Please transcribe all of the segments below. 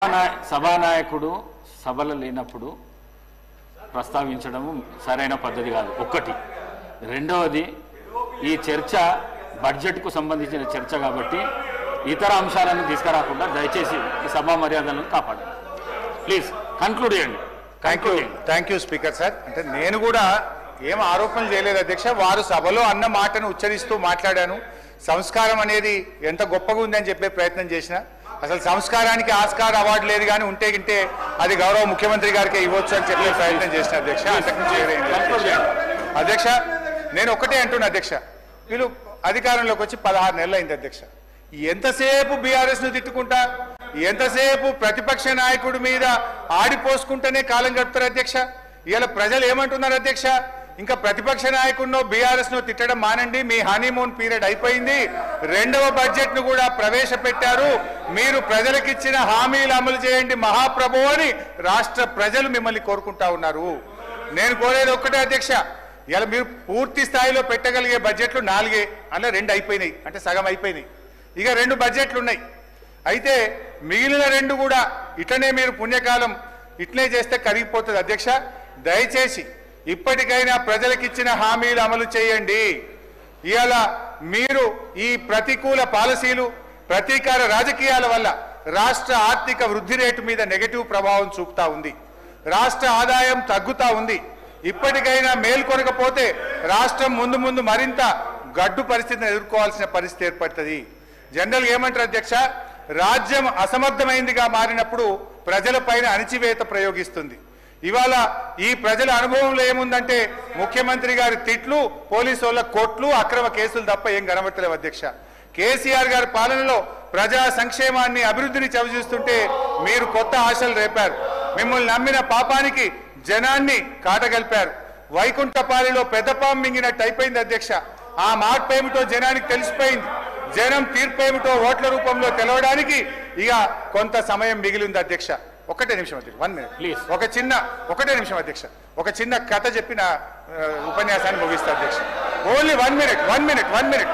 సభానాయకుడు సభలు లేనప్పుడు ప్రస్తావించడము సరైన పద్ధతి కాదు. ఒక్కటి. రెండవది, ఈ చర్చ బడ్జెట్కు సంబంధించిన చర్చ కాబట్టి ఇతర అంశాలను తీసుకురాకుండా దయచేసి ఈ సభా మర్యాదలను కాపాడండి. ప్లీజ్ కన్క్లూడ్ చేయండి. Thank you speaker sir. అంటే నేను కూడా ఏం ఆరోపణలు చేయలేదు అధ్యక్ష. వారు సభలో అన్న మాటను ఉచ్చరిస్తూ మాట్లాడాను. సంస్కారం అనేది ఎంత గొప్పగా ఉందని చెప్పే ప్రయత్నం చేసిన. అసలు సంస్కారానికి ఆస్కార్ అవార్డు లేదు, కానీ ఉంటే గింటే అది గౌరవ ముఖ్యమంత్రి గారికి ఇవ్వచ్చు అని చెప్పే ప్రయత్నం చేసిన అధ్యక్ష. అంతకుమించి అధ్యక్ష నేను ఒకటే అంటున్నా అధ్యక్ష, వీళ్ళు అధికారంలోకి వచ్చి 16 నెలలు అయింది అధ్యక్ష. ఎంతసేపు బీఆర్ఎస్ ను తిట్టుకుంటా, ఎంతసేపు ప్రతిపక్ష నాయకుడి మీద ఆడిపోసుకుంటేనే కాలం గడుపుతారు అధ్యక్ష. ఇవాళ ప్రజలు ఏమంటున్నారు అధ్యక్ష, ఇంకా ప్రతిపక్ష నాయకుడినో బీఆర్ఎస్ ను తిట్టడం మానండి, మీ హనీమూన్ పీరియడ్ అయిపోయింది, రెండవ బడ్జెట్ ను కూడా ప్రవేశపెట్టారు, మీరు ప్రజలకిచ్చిన హామీలు అమలు చేయండి మహాప్రభు అని రాష్ట్ర ప్రజలు మిమ్మల్ని కోరుకుంటా ఉన్నారు. నేను కోరేది ఒక్కటే అధ్యక్ష, ఇలా మీరు పూర్తి స్థాయిలో పెట్టగలిగే బడ్జెట్లు 4, అందులో 2 అయిపోయినాయి, అంటే సగం అయిపోయినాయి. ఇక 2 బడ్జెట్లు ఉన్నాయి. అయితే మిగిలిన 2 కూడా ఇట్లనే మీరు పుణ్యకాలం ఇట్లనే చేస్తే కరిగిపోతుంది అధ్యక్ష. దయచేసి ఇప్పటికైనా ప్రజలకిచ్చిన హామీలు అమలు చేయండి. ఇవాళ మీరు ఈ ప్రతికూల పాలసీలు, ప్రతీకార రాజకీయాల వల్ల రాష్ట్ర ఆర్థిక వృద్ధి రేటు మీద నెగటివ్ ప్రభావం చూపుతా ఉంది. రాష్ట్ర ఆదాయం తగ్గుతా ఉంది. ఇప్పటికైనా మేల్కొనకపోతే రాష్ట్రం ముందు మరింత గడ్డు పరిస్థితిని ఎదుర్కోవాల్సిన పరిస్థితి ఏర్పడుతుంది. జనరల్గా ఏమంటారు అధ్యక్ష, రాజ్యం అసమర్థమైందిగా మారినప్పుడు ప్రజలపైన అణిచివేత ప్రయోగిస్తుంది. ఇవాళ ఈ ప్రజల అనుభవంలో ఏముందంటే ముఖ్యమంత్రి గారి తిట్లు, పోలీసు వాళ్ళ కోట్లు, అక్రమ కేసులు తప్ప ఏం కనబడతలేవు అధ్యక్ష. కేసీఆర్ గారి పాలనలో ప్రజా సంక్షేమాన్ని, అభివృద్ధిని చవిచూస్తుంటే మీరు కొత్త ఆశలు రేపారు. మిమ్మల్ని నమ్మిన పాపానికి జనాన్ని కాటగలిపారు. వైకుంఠపాలిలో పెద్దపాం మింగినట్టు అయిపోయింది అధ్యక్ష. ఆ మార్పు ఏమిటో జనానికి తెలిసిపోయింది. జనం తీర్పు ఏమిటో ఓట్ల రూపంలో తెలవడానికి ఇక కొంత సమయం మిగిలింది అధ్యక్ష. ఒకటే నిమిషం అధ్యక్ష, 1 minute ప్లీజ్. ఒకటే నిమిషం అధ్యక్ష, ఒక చిన్న కథ చెప్పిన ఉపన్యాసాన్ని ముగిస్తా అధ్యక్ష. ఓన్లీ 1 minute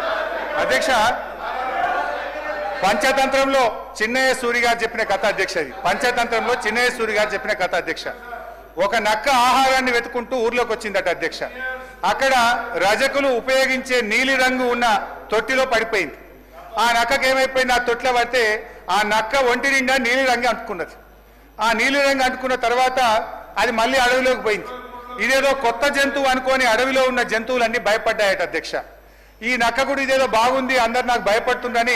అధ్యక్ష. పంచతంత్రంలో చిన్నయ్య సూరి గారు చెప్పిన కథ అధ్యక్ష. ఇది పంచతంత్రంలో చిన్నయ్య సూరి గారు చెప్పిన కథ అధ్యక్ష. ఒక నక్క ఆహారాన్ని వెతుకుంటూ ఊర్లోకి వచ్చిందట అధ్యక్ష. అక్కడ రజకులు ఉపయోగించే నీలి రంగు ఉన్న తొట్టిలో పడిపోయింది. ఆ నక్కకి ఏమైపోయింది, ఆ తొట్టిలో పడితే ఆ నక్క ఒంటి నిండా నీలి రంగు అంటుకున్నది. ఆ నీలి రంగు అంటుకున్న తర్వాత అది మళ్ళీ అడవిలోకి పోయింది. ఇదేదో కొత్త జంతువు అనుకొని అడవిలో ఉన్న జంతువులన్నీ భయపడ్డాయట అధ్యక్ష. ఈ నక్క కూడా ఇదేదో బాగుంది, అందరు నాకు భయపడుతుందని,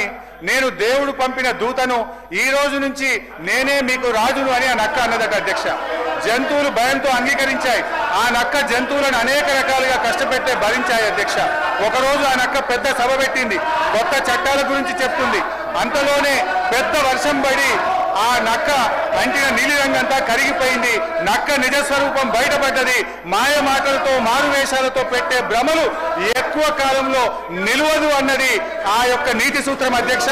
నేను దేవుడు పంపిన దూతను, ఈ రోజు నుంచి నేనే మీకు రాజును అని ఆ నక్క అన్నదట అధ్యక్ష. జంతువులు భయంతో అంగీకరించాయి. ఆ నక్క జంతువులను అనేక రకాలుగా కష్టపెట్టే భరించాయి అధ్యక్ష. ఒకరోజు ఆ నక్క పెద్ద సభ పెట్టింది, కొత్త చట్టాల గురించి చెప్తుంది. అంతలోనే పెద్ద వర్షం పడి ఆ నక్క అంటిన నీలిరంగంతా కరిగిపోయింది. నక్క నిజస్వరూపం బయటపడ్డది. మాయ మాటలతో, మారువేషాలతో పెట్టే భ్రమలు ఎక్కువ కాలంలో నిలవదు అన్నది ఆ యొక్క నీతి సూత్రం అధ్యక్ష.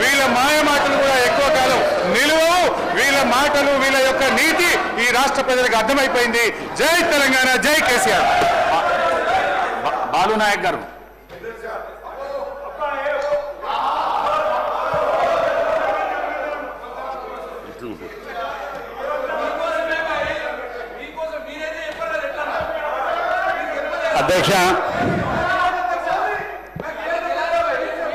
వీళ్ళ మాయ మాటలు కూడా ఎక్కువ కాలం నిలవవు. వీళ్ళ మాటలు, వీళ్ళ యొక్క నీతి ఈ రాష్ట్ర ప్రజలకు అర్థమైపోయింది. జై తెలంగాణ, జై కేసీఆర్. బాలు నాయక్ గారు. అధ్యక్ష